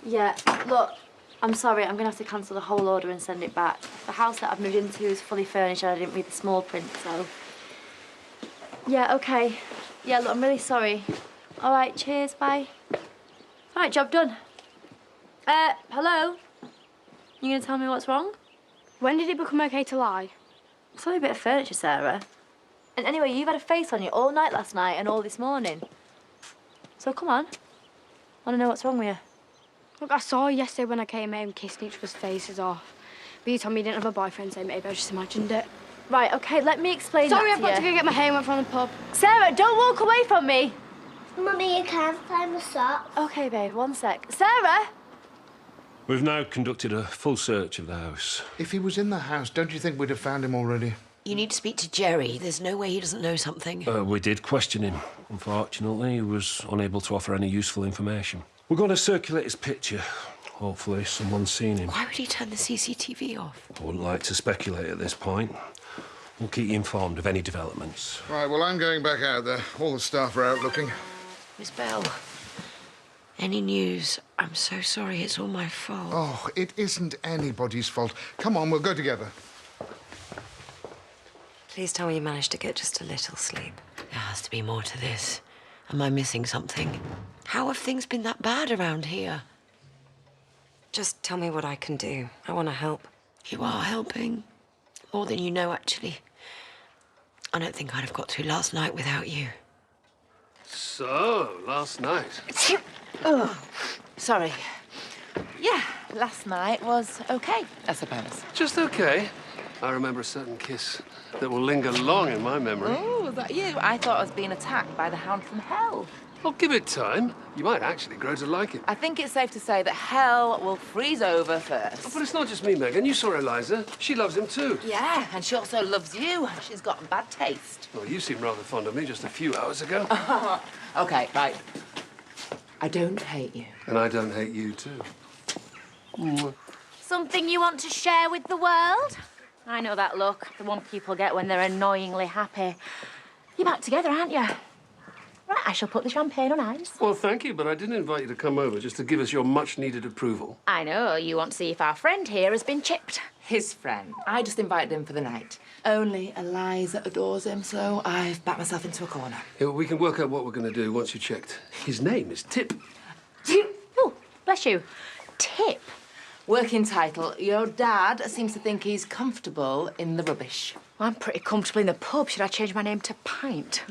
Yeah, look, I'm sorry, I'm going to have to cancel the whole order and send it back. The house that I've moved into is fully furnished and I didn't read the small print, so... Yeah, OK. Yeah, look, I'm really sorry. All right, cheers, bye. All right, job done. Hello? You going to tell me what's wrong? When did it become OK to lie? It's only a bit of furniture, Sarah. And anyway, you've had a face on you all night last night and all this morning. So come on. I want to know what's wrong with you. Look, I saw you yesterday when I came home kissing each other's faces off. But you told me you didn't have a boyfriend, so maybe I just imagined it. Right, OK, let me explain Sorry, that I've got to go get my hair from the pub. Sarah, don't walk away from me. Mummy, you can't find my socks. OK, babe, one sec. Sarah! We've now conducted a full search of the house. If he was in the house, don't you think we'd have found him already? You need to speak to Jerry. There's no way he doesn't know something. We did question him. Unfortunately, he was unable to offer any useful information. We're going to circulate his picture. Hopefully someone's seen him. Why would he turn the CCTV off? I wouldn't like to speculate at this point. We'll keep you informed of any developments. Right, well, I'm going back out there. All the staff are out looking. Miss Bell, any news? I'm so sorry, it's all my fault. Oh, it isn't anybody's fault. Come on, we'll go together. Please tell me you managed to get just a little sleep. There has to be more to this. Am I missing something? How have things been that bad around here? Just tell me what I can do. I want to help. You are helping. More than you know, actually. I don't think I'd have got through last night without you. So, last night. Oh, sorry. Yeah, last night was OK, I suppose. Just okay. I remember a certain kiss that will linger long in my memory. Oh, was that you? I thought I was being attacked by the hound from hell. I'll give it time. You might actually grow to like it. I think it's safe to say that hell will freeze over first. Oh, but it's not just me, Megan. You saw Eliza. She loves him too. Yeah, and she also loves you. She's got bad taste. Well, you seemed rather fond of me just a few hours ago. OK, right. I don't hate you. And I don't hate you too. Something you want to share with the world? I know that look, the one people get when they're annoyingly happy. You're back together, aren't you? Right, I shall put the champagne on ice. Well, thank you, but I didn't invite you to come over just to give us your much-needed approval. I know, you want to see if our friend here has been chipped. His friend. I just invited him for the night. Only Eliza adores him, so I've backed myself into a corner. Yeah, well, we can work out what we're going to do once you checked. His name is Tip. Oh, bless you. Tip. Working title, your dad seems to think he's comfortable in the rubbish. Well, I'm pretty comfortable in the pub. Should I change my name to Pint?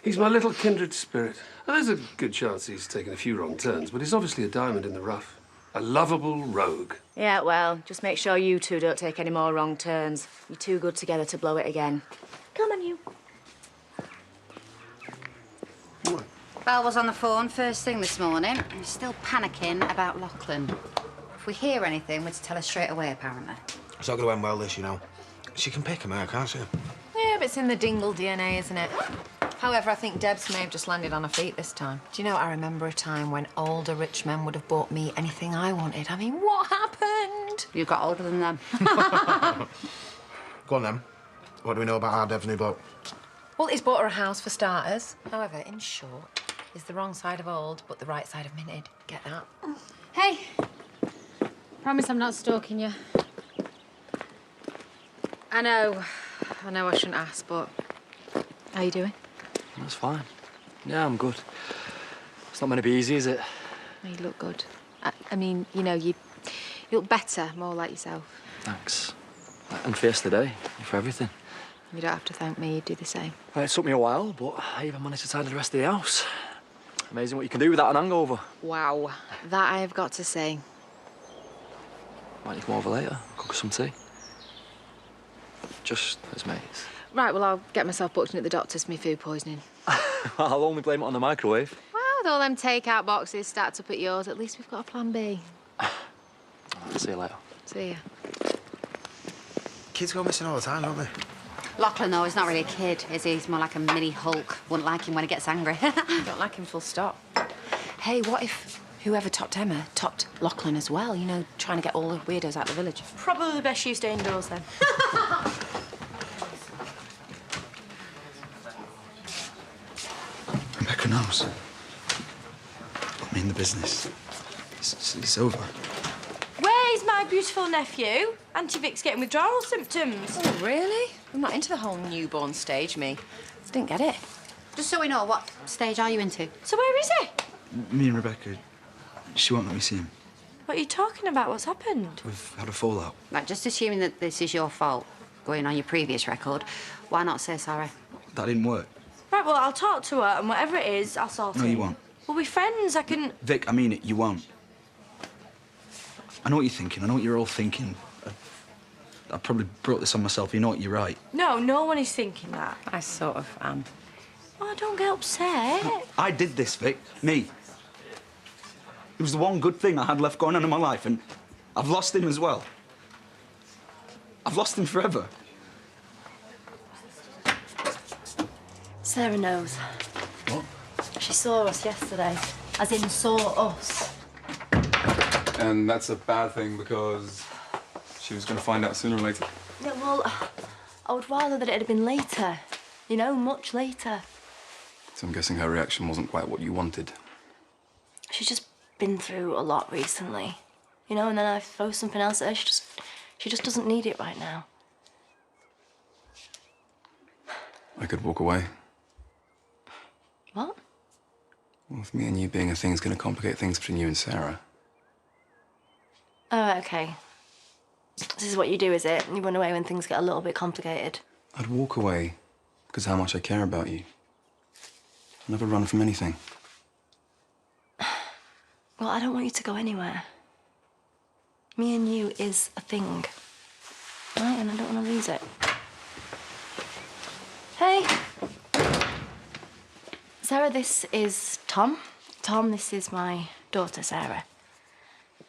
He's my little kindred spirit. Now, there's a good chance he's taken a few wrong turns, but he's obviously a diamond in the rough. A lovable rogue. Yeah, well, just make sure you two don't take any more wrong turns. You're too good together to blow it again. Come on, you. Belle was on the phone first thing this morning. He's still panicking about Lachlan. If we hear anything, we're to tell her straight away, apparently. It's not going to end well, this, you know. She can pick him out, can't she? Yeah, but it's in the Dingle DNA, isn't it? However, I think Debs may have just landed on her feet this time. Do you know, I remember a time when older rich men would have bought me anything I wanted. I mean, what happened? You got older than them. Go on, then. What do we know about our Dev's new boat? Well, he's bought her a house, for starters. However, in short, he's the wrong side of old, but the right side of minted. Get that? Hey. Promise I'm not stalking you. I know I shouldn't ask, but how you doing? That's fine. Yeah, I'm good. It's not meant to be easy, is it? You look good. I mean, you know, you look better, more like yourself. Thanks. And for yesterday, and for everything. You don't have to thank me, you do the same. It took me a while, but I even managed to tidy the rest of the house. Amazing what you can do without an hangover. Wow, that I have got to say. Might need to come over later, cook us some tea. Just as mates. Right, well, I'll get myself booked in at the doctor's for my food poisoning. I'll only blame it on the microwave. Well, with all them takeout boxes stacked up at yours, at least we've got a plan B. I'll see you later. See ya. Kids go missing all the time, don't they? Lachlan, though, he's not really a kid, is he? He's more like a mini Hulk. Wouldn't like him when he gets angry. Don't like him full stop. Hey, what if whoever topped Emma topped Lachlan as well? You know, trying to get all the weirdos out of the village. Probably best you stay indoors, then. Rebecca knows. Put me in the business. It's over. Where's my beautiful nephew? Auntie Vic's getting withdrawal symptoms. Oh, really? I'm not into the whole newborn stage, me. I didn't get it. Just so we know, what stage are you into? So where is he? Me and Rebecca, she won't let me see him. What are you talking about? What's happened? We've had a fallout. Like, just assuming that this is your fault, going on your previous record, why not say sorry? That didn't work. Right, well, I'll talk to her, and whatever it is, I'll sort it. No, you won't. We'll be friends, I can... Vic, I mean it, you won't. I know what you're thinking. I know what you're all thinking. I probably brought this on myself. You know what, you're right. No, no one is thinking that. I sort of am. Oh, don't get upset. No, I did this, Vic. Me. It was the one good thing I had left going on in my life, and I've lost him as well. I've lost him forever. Sarah knows. What? She saw us yesterday. As in, saw us. And that's a bad thing because she was going to find out sooner or later. Yeah, well, I would rather that it had been later. You know, much later. So I'm guessing her reaction wasn't quite what you wanted. She's just been through a lot recently. You know, and then I throw something else at her. She just doesn't need it right now. I could walk away. What? Well, with me and you being a thing is going to complicate things between you and Sarah. Oh, okay. This is what you do, is it? You run away when things get a little bit complicated. I'd walk away because of how much I care about you. I'll never run from anything. Well, I don't want you to go anywhere. Me and you is a thing. Right? And I don't want to lose it. Hey. Sarah, this is Tom. Tom, this is my daughter, Sarah.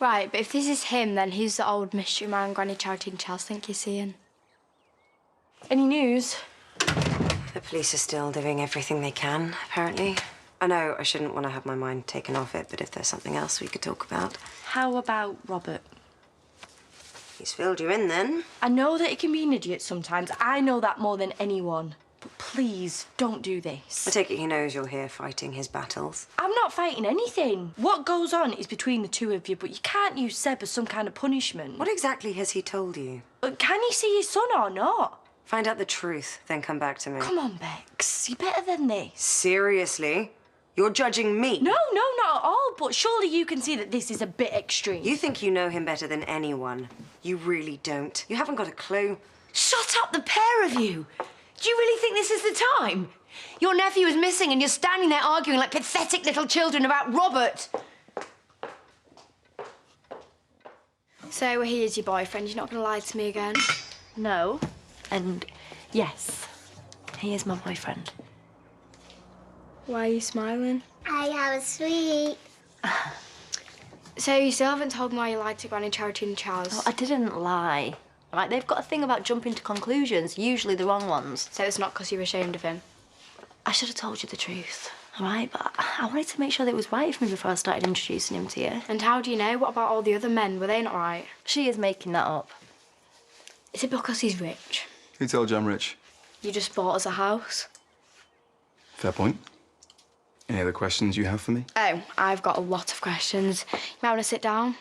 Right, but if this is him, then who's the old mystery man Granny Charity and Charles think you're seeing? Any news? The police are still doing everything they can, apparently. I know I shouldn't want to have my mind taken off it, but if there's something else we could talk about. How about Robert? He's filled you in, then. I know that he can be an idiot sometimes. I know that more than anyone. But please, don't do this. I take it he knows you're here fighting his battles. I'm not fighting anything. What goes on is between the two of you, but you can't use Seb as some kind of punishment. What exactly has he told you? Can he see his son or not? Find out the truth, then come back to me. Come on, Bex. You're better than this. Seriously? You're judging me? No, not at all, but surely you can see that this is a bit extreme. You think you know him better than anyone. You really don't. You haven't got a clue. Shut up, the pair of you! Do you really think this is the time? Your nephew is missing and you're standing there arguing like pathetic little children about Robert. So he is your boyfriend. You're not going to lie to me again? No. And yes, he is my boyfriend. Why are you smiling? I have a sweet. So you still haven't told me why you lied to Granny Charity and Charles? Oh, I didn't lie. Right, they've got a thing about jumping to conclusions, usually the wrong ones. So it's not because you're ashamed of him? I should have told you the truth, all right? But I wanted to make sure that it was right for me before I started introducing him to you. And how do you know? What about all the other men? Were they not right? She is making that up. Is it because he's rich? Who told you I'm rich? You just bought us a house? Fair point. Any other questions you have for me? Oh, I've got a lot of questions. You might want to sit down.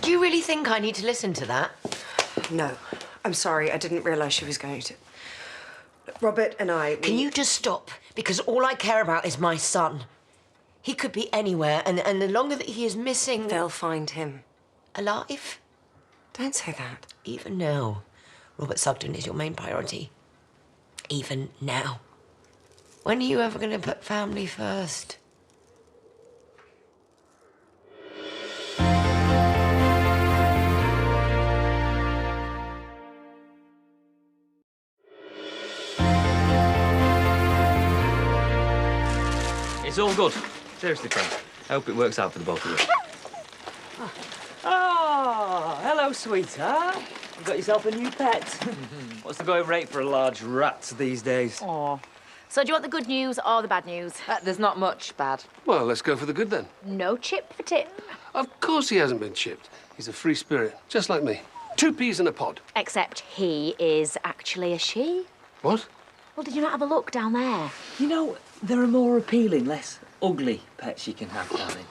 Do you really think I need to listen to that? No. I'm sorry. I didn't realise she was going to. Robert and I... Can you just stop? Because all I care about is my son. He could be anywhere, and the longer that he is missing... They'll find him. Alive? Don't say that. Even now, Robert Sugden is your main priority. Even now. When are you ever going to put family first? It's all good. Seriously, friend. I hope it works out for the both of us. Oh, hello, sweetheart. You got yourself a new pet. What's the going rate for a large rat these days? Oh. So do you want the good news or the bad news? There's not much bad. Well, let's go for the good then. No chip for Tip. Of course he hasn't been chipped. He's a free spirit, just like me. 2 peas in a pod. Except he is actually a she. What? Well, did you not have a look down there? You know, there are more appealing, less ugly pets you can have, darling.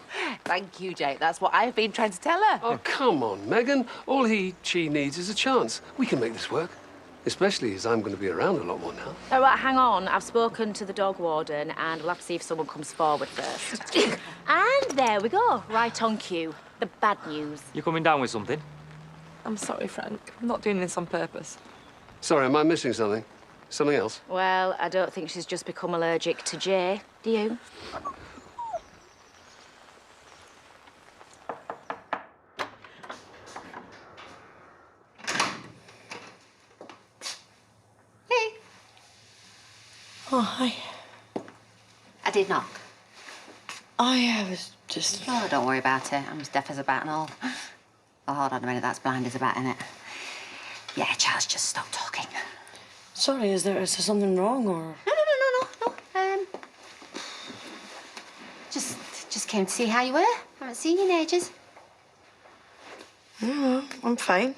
Thank you, Jake. That's what I've been trying to tell her. Oh, come on, Megan. All she needs is a chance. We can make this work. Especially as I'm going to be around a lot more now. All right, hang on. I've spoken to the dog warden and we'll have to see if someone comes forward first. And there we go. Right on cue. The bad news. You coming down with something? I'm sorry, Frank. I'm not doing this on purpose. Sorry, am I missing something? Something else? Well, I don't think she's just become allergic to Jay. Do you? Oh, hi. I did knock. I was just... Oh, don't worry about it. I'm as deaf as a bat and all. Oh, hold on a minute. That's blind as a bat, innit? Yeah, Charles, just stop talking. Sorry, is there something wrong, or...? No. Just came to see how you were. Haven't seen you in ages. Yeah, I'm fine.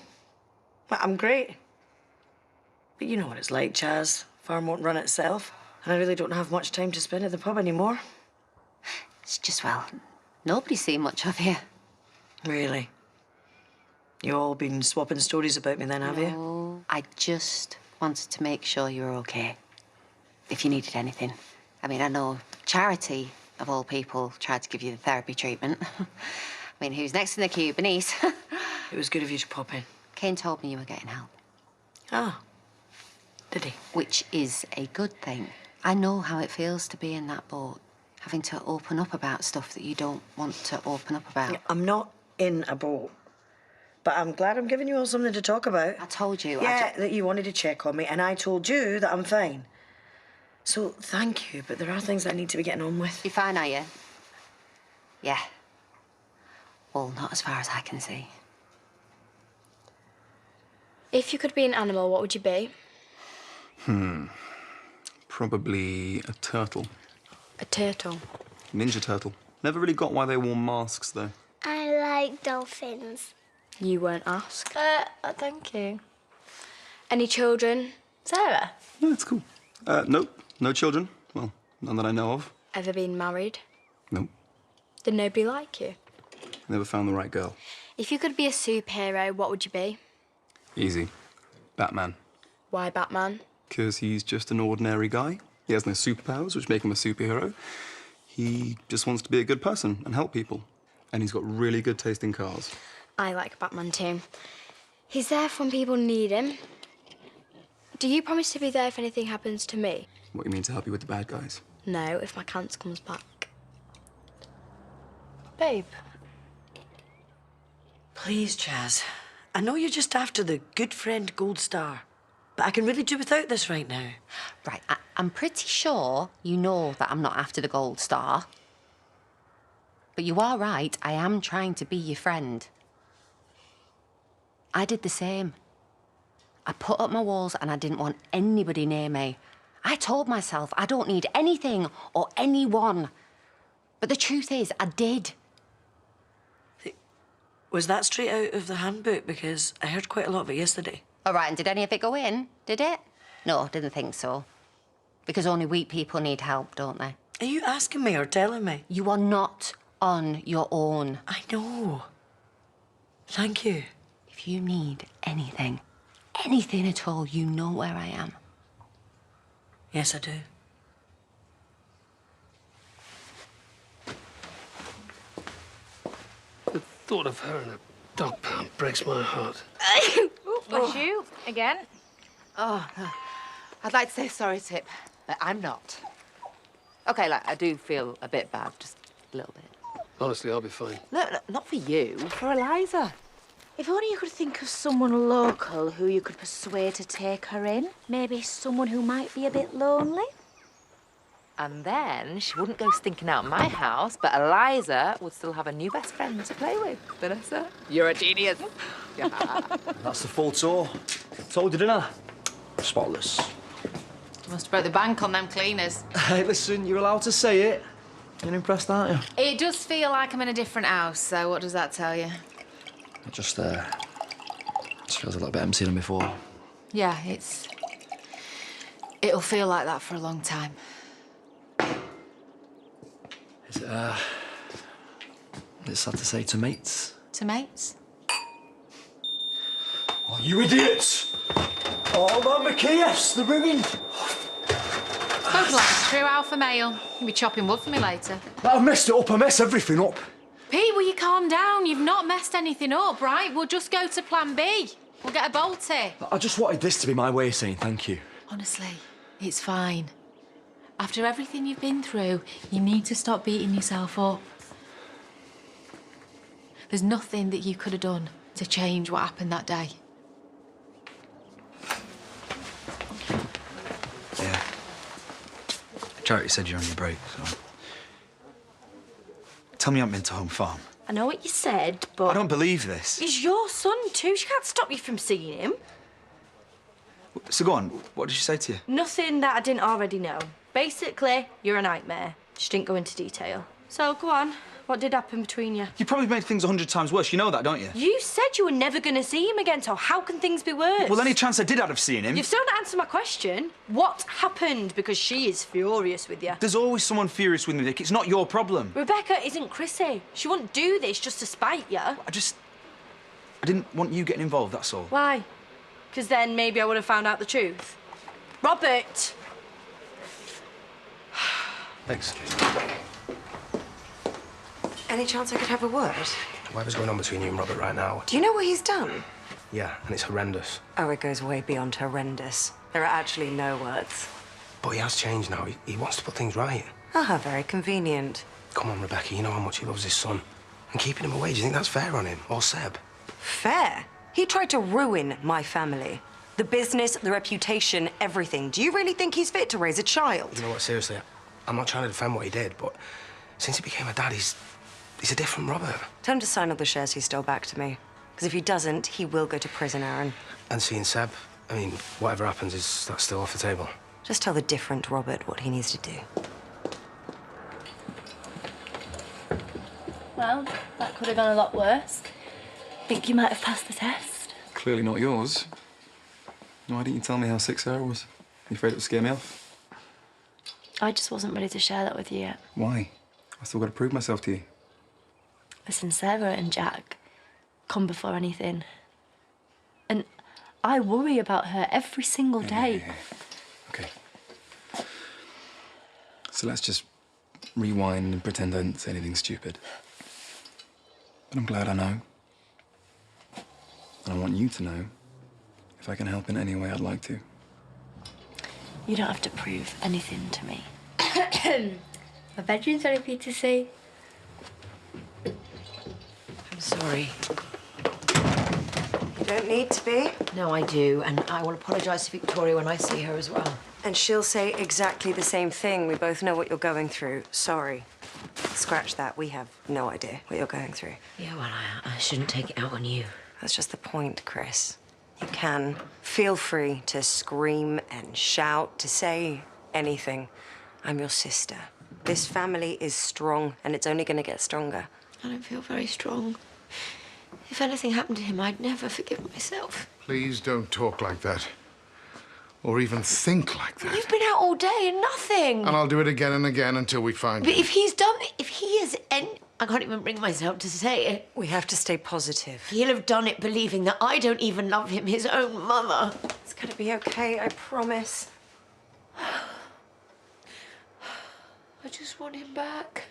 I'm great. But you know what it's like, Chaz. Farm won't run itself. And I really don't have much time to spend at the pub anymore. It's just, well, nobody's seen much of you. Really? You all been swapping stories about me then, have you? No, I just wanted to make sure you were okay. If you needed anything. I mean, I know Charity, of all people, tried to give you the therapy treatment. I mean, who's next in the queue? Bernice. It was good of you to pop in. Kane told me you were getting help. Ah. Did he? Which is a good thing. I know how it feels to be in that boat, having to open up about stuff that you don't want to open up about. I'm not in a boat. But I'm glad I'm giving you all something to talk about. I told you. Yeah, that you wanted to check on me, and I told you that I'm fine. So, thank you, but there are things that I need to be getting on with. You're fine, are you? Yeah. Well, not as far as I can see. If you could be an animal, what would you be? Probably a turtle. A turtle. Ninja turtle. Never really got why they wore masks, though. I like dolphins. You weren't asked. Thank you. Any children? Sarah? No, it's cool. Nope. No children. Well, none that I know of. Ever been married? Nope. Did nobody like you? Never found the right girl. If you could be a superhero, what would you be? Easy. Batman. Why Batman? Because he's just an ordinary guy. He has no superpowers, which make him a superhero. He just wants to be a good person and help people. And he's got really good taste in cars. I like Batman too. He's there for when people need him. Do you promise to be there if anything happens to me? What, you mean to help you with the bad guys? No, if my cancer comes back. Babe. Please, Chaz. I know you're just after the good friend gold star, but I can really do without this right now. Right, I'm pretty sure you know that I'm not after the gold star. But you are right, I am trying to be your friend. I did the same. I put up my walls and I didn't want anybody near me. I told myself I don't need anything or anyone. But the truth is, I did. Was that straight out of the handbook? Because I heard quite a lot of it yesterday. All right, and did any of it go in? Did it? No, didn't think so. Because only weak people need help, don't they? Are you asking me or telling me? You are not on your own. I know. Thank you. If you need anything at all, you know where I am. Yes, I do. The thought of her in a dog pound breaks my heart. Bless you. Again. Oh, no. I'd like to say sorry, Tip, but I'm not. OK, like, I do feel a bit bad, just a little bit. Honestly, I'll be fine. No, not for you, for Eliza. If only you could think of someone local who you could persuade to take her in. Maybe someone who might be a bit lonely. And then she wouldn't go stinking out my house, but Eliza would still have a new best friend to play with. Vanessa, you're a genius. Yeah. That's the full tour. Told you, didn't I? Spotless. Must have broke the bank on them cleaners. Hey, listen, you're allowed to say it. You're impressed, aren't you? It does feel like I'm in a different house, so what does that tell you? It just feels a little bit emptier than before. Yeah, it'll feel like that for a long time. It's sad to say to mates. To mates? Oh, you idiots! Oh, my McKeiths, they're ruined. Spoken like a true alpha male. You'll be chopping wood for me later. I've messed it up. I mess everything up. Pete, will you calm down? You've not messed anything up, right? We'll just go to plan B. We'll get a Balti. I just wanted this to be my way of saying thank you. Honestly, it's fine. After everything you've been through, you need to stop beating yourself up. There's nothing that you could have done to change what happened that day. Yeah. Charity said you're on your break, so... Tell me you haven't been to Home Farm. I know what you said, but... I don't believe this. He's your son too. She can't stop you from seeing him. So go on, what did she say to you? Nothing that I didn't already know. Basically, you're a nightmare. She didn't go into detail. So, go on. What did happen between you? You probably made things 100 times worse. You know that, don't you? You said you were never going to see him again, so how can things be worse? Well, any chance I did have of seeing him... You've still not answered my question. What happened? Because she is furious with you. There's always someone furious with me, Dick. It's not your problem. Rebecca isn't Chrissy. She wouldn't do this just to spite you. I didn't want you getting involved, that's all. Why? Because then maybe I would have found out the truth. Robert! Thanks. Any chance I could have a word? Whatever's going on between you and Robert right now. Do you know what he's done? Yeah, and it's horrendous. Oh, it goes way beyond horrendous. There are actually no words. But he has changed now. He wants to put things right. Oh, how very convenient. Come on, Rebecca, you know how much he loves his son. And keeping him away, do you think that's fair on him? Or Seb? Fair? He tried to ruin my family. The business, the reputation, everything. Do you really think he's fit to raise a child? You know what, seriously, I'm not trying to defend what he did, but since he became a dad, he's a different Robert. Tell him to sign all the shares he stole back to me. Because if he doesn't, he will go to prison, Aaron. And seeing Seb, I mean, whatever happens, that's still off the table. Just tell the different Robert what he needs to do. Well, that could have gone a lot worse. Think you might have passed the test. Clearly not yours. Why didn't you tell me how sick Sarah was? You afraid it would scare me off? I just wasn't ready to share that with you yet. Why? I still got to prove myself to you. Listen, Sarah and Jack come before anything. And I worry about her every single day. Yeah. Okay. So let's just rewind and pretend I didn't say anything stupid. But I'm glad I know. And I want you to know. If I can help in any way, I'd like to. You don't have to prove anything to me. My bedroom's ready for you to see. I'm sorry. You don't need to be. No, I do, and I will apologise to Victoria when I see her as well. And she'll say exactly the same thing. We both know what you're going through. Sorry. Scratch that. We have no idea what you're going through. Yeah, well, I shouldn't take it out on you. That's just the point, Chris. You can. Feel free to scream and shout, to say anything. I'm your sister. This family is strong, and it's only going to get stronger. I don't feel very strong. If anything happened to him, I'd never forgive myself. Please don't talk like that. Or even think like that. You've been out all day and nothing. And I'll do it again and again until we find But him. if he's done it, if he is I can't even bring myself to say it. We have to stay positive. He'll have done it believing that I don't even love him, his own mother. It's gonna be okay, I promise. I just want him back.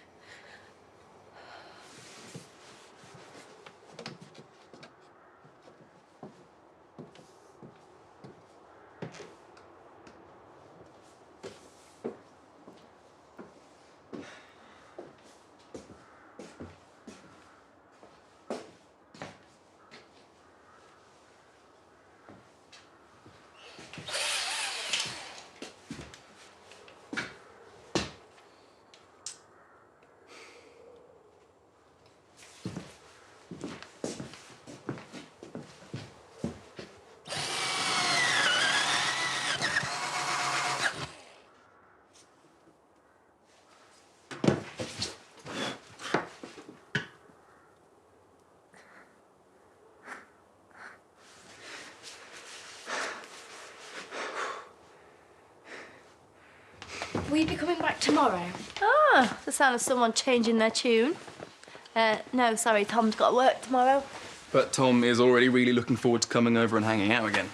Will you be coming back tomorrow? Oh, Oh, the sound of someone changing their tune. No, sorry, Tom's got to work tomorrow. But Tom is already really looking forward to coming over and hanging out again.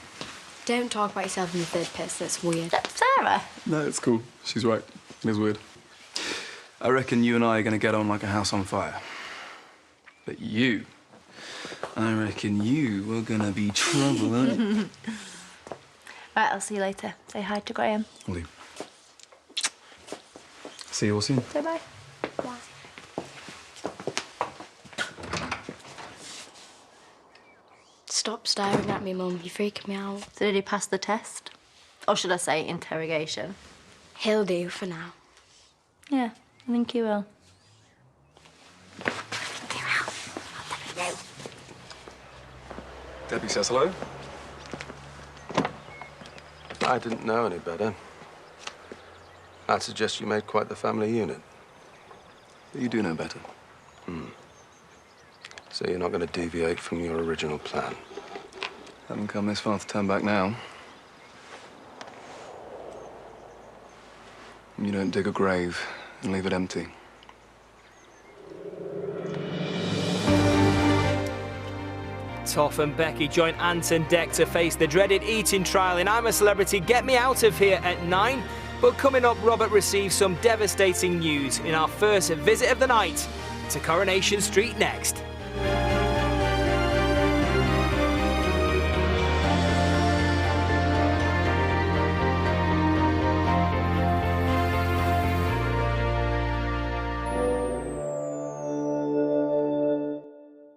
Don't talk about yourself in the third person, that's weird. Sarah? No, it's cool. She's right. It is weird. I reckon you and I are going to get on like a house on fire. But you, I reckon you are going to be trouble, aren't you? Right, I'll see you later. Say hi to Graham. Will do. See you all soon. Say bye. Stop staring at me, Mum. You're freaking me out. So did he pass the test? Or should I say interrogation? He'll do for now. Yeah, I think he will. Debbie says hello. I didn't know any better. I'd suggest you made quite the family unit. But you do know better. So you're not going to deviate from your original plan? Haven't come this far to turn back now. You don't dig a grave and leave it empty. Toff and Becky join Ant and Dec to face the dreaded eating trial in I'm a Celebrity, Get Me Out of Here at 9. But coming up, Robert receives some devastating news in our first visit of the night to Coronation Street next.